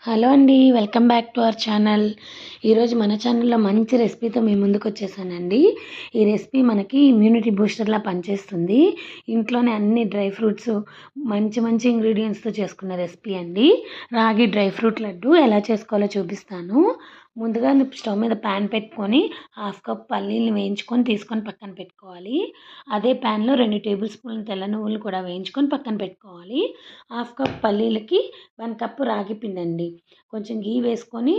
Hello అండి. Welcome back to our channel. ఈరోజు మన ఛానల్‌లో మంచి రెసిపీతో మీ ముందుకొచ్చేసానండి. ఈ రెసిపీ మనకి ఇమ్యూనిటీ బూస్టర్‌లా పనిచేస్తుంది. ఇంట్లోనే అన్ని డ్రై ఫ్రూట్స్ మంచి మంచి ఇంగ్రీడియెంట్స్‌తో చేసుకున్న రెసిపీ అండి. రాగి డ్రై ఫ్రూట్ లడ్డు ఎలా చేసుకోవాలో చూపిస్తాను. ముందుగా స్టవ్ మీద ప్యాన్ పెట్టుకొని హాఫ్ కప్ పల్లీలను వేయించుకొని తీసుకొని పక్కన పెట్టుకోవాలి. అదే ప్యాన్‌లో 2 టేబుల్ స్పూన్ల తెల్ల నువ్వులు కూడా వేయించుకొని పక్కన పెట్టుకోవాలి. హాఫ్ కప్ పల్లీలకి 1 కప్ రాగి పిండి అండి. కొంచెం ఘీ వేసుకొని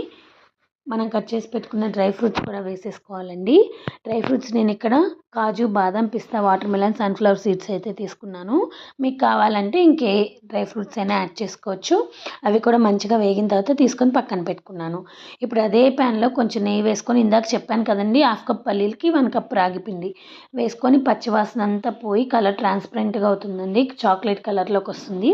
మనం కట్ చేసి పెట్టుకున్న డ్రై ఫ్రూట్స్ కూడా వేసేసుకోవాలండి. డ్రై ఫ్రూట్స్ నేను ఇక్కడ కాజు, బాదం, పిస్తా, వాటర్ మిలన్, సన్ఫ్లవర్ సీడ్స్ అయితే తీసుకున్నాను. మీకు కావాలంటే ఇంకే డ్రై ఫ్రూట్స్ అయినా యాడ్ చేసుకోవచ్చు. అవి కూడా మంచిగా వేగిన తర్వాత తీసుకొని పక్కన పెట్టుకున్నాను. ఇప్పుడు అదే ప్యాన్లో కొంచెం నెయ్యి వేసుకొని ఇందాక చెప్పాను కదండి, హాఫ్ కప్ పల్లీలకి 1 కప్ రాగి పిండి వేసుకొని పచ్చివాసన అంతా పోయి కలర్ ట్రాన్స్పరెంట్గా అవుతుందండి. చాక్లెట్ కలర్లోకి వస్తుంది.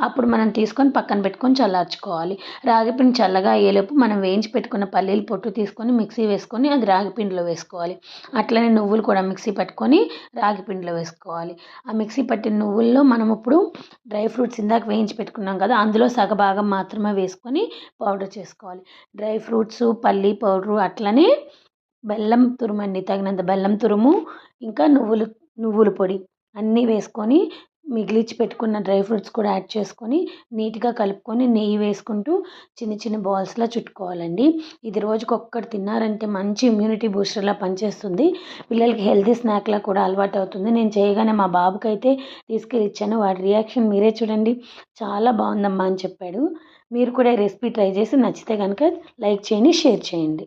అప్పుడు మనం తీసుకొని పక్కన పెట్టుకొని చల్లార్చుకోవాలి. రాగి పిండి చల్లగా అయ్యేలోపు మనం వేయించి పెట్టుకున్న పల్లీల పొట్టు తీసుకొని మిక్సీ వేసుకొని అది రాగి పిండిలో వేసుకోవాలి. అట్లనే నువ్వులు కూడా మిక్సీ పట్టుకొని రాగి పిండిలో వేసుకోవాలి. ఆ మిక్సీ పట్టిన నువ్వుల్లో మనం ఇప్పుడు డ్రై ఫ్రూట్స్ ఇందాక వేయించి పెట్టుకున్నాం కదా, అందులో సగభాగం మాత్రమే వేసుకొని పౌడర్ చేసుకోవాలి. డ్రై ఫ్రూట్స్, పల్లీ పౌడరు, అట్లనే బెల్లం తురుమండి, తగినంత బెల్లం తురుము, ఇంకా నువ్వుల పొడి అన్నీ వేసుకొని మిగిలిచ్చి పెట్టుకున్న డ్రై ఫ్రూట్స్ కూడా యాడ్ చేసుకొని నీట్గా కలుపుకొని నెయ్యి వేసుకుంటూ చిన్న చిన్న బాల్స్లా చుట్టుకోవాలండి. ఇది రోజుకొక్కటి తిన్నారంటే మంచి ఇమ్యూనిటీ బూస్టర్లా పనిచేస్తుంది. పిల్లలకి హెల్తీ స్నాక్లా కూడా అలవాటు అవుతుంది. నేను చేయగానే మా బాబుకైతే తీసుకెళ్ళి ఇచ్చాను. వాడి రియాక్షన్ మీరే చూడండి. చాలా బాగుందమ్మా అని చెప్పాడు. మీరు కూడా ఈ రెసిపీ ట్రై చేసి నచ్చితే కనుక లైక్ చేయండి, షేర్ చేయండి.